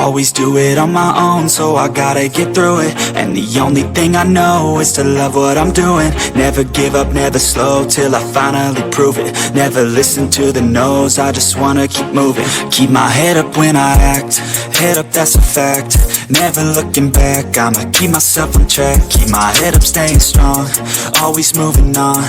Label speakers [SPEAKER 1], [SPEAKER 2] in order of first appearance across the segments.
[SPEAKER 1] always do it on my own, so I gotta get through it. And the only thing I know is to love what I'm doing. Never give up, never slow, till I finally prove it. Never listen to the no's, I just wanna keep moving. Keep my head up when I act, head up, that's a fact. Never looking back, I'ma keep myself on track. Keep my head up, staying strong, always moving on.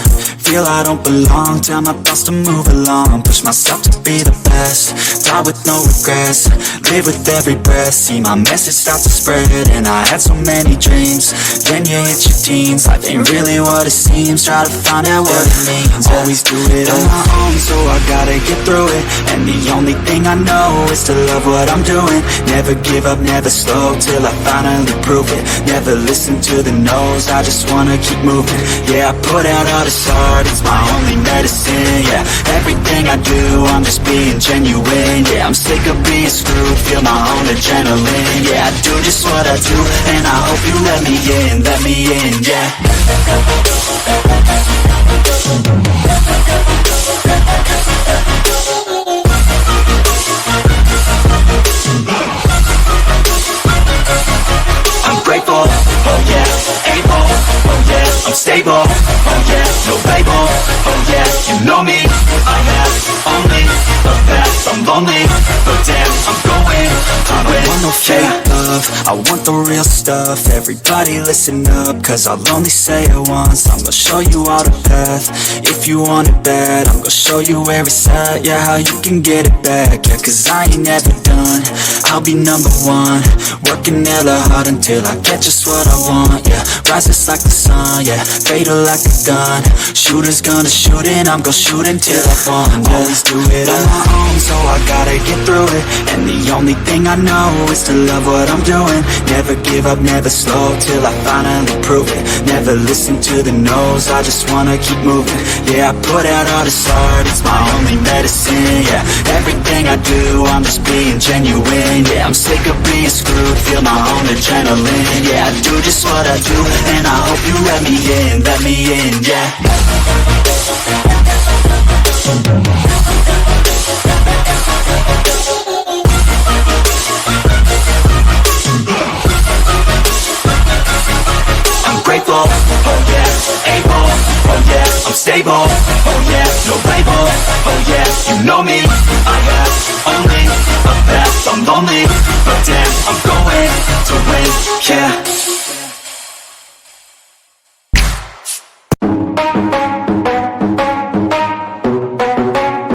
[SPEAKER 1] Feel I don't belong, tell my thoughts to move along. Push myself to be the best, die with no regrets. Live with every breath, see my message start to spread. And I had so many dreams, then you hit your teens. Life ain't really what it seems, try to find out what it means. Always do it on my own, so I gotta get through it. And the only thing I know is to love what I'm doing. Never give up, never slow, till I finally prove it. Never listen to the no's, I just wanna keep moving. Yeah, I put out all this art, it's my only medicine. Yeah, everything I do, I'm just being genuine. Yeah, I'm sick of being screwed, feel my own adrenaline. Yeah, I do just what I do, and I hope you let me in, yeah. I'm grateful, oh yeah, able, oh yeah, I'm stable, oh yeah, no label, oh yeah, you know me, I have only the best. I'm lonely, but damn, I'm going to win. I want no fake love, I want the real stuff. Everybody listen up, cause I'll only say it once. I'm gonna show you all the path, if you want it bad. I'm gonna show you where it's at, yeah, how you can get it back. Yeah, cause I ain't never done, I'll be number one. Working hella hard until I get just what I want, yeah. Rises like the sun, yeah, fatal like a gun. Shooter's gonna shoot and I'm gonna shoot until I fall. Always do it on my own, so I gotta get through it. And the only thing I know is to love what I'm doing. Never give up, never slow, till I finally prove it. Never listen to the no's, I just wanna keep moving. Yeah, I put out all this art, it's my only medicine. Yeah, everything I do, I'm just being genuine. Yeah, I'm sick of being screwed, feel my own adrenaline. Yeah, I do just what I do, and I hope you let me in, yeah. I'm grateful, oh yeah, able, oh yeah, I'm stable, oh yeah, no label, oh yeah, you know me, I have only the best. I'm lonely, but damn, I'm going to win, yeah.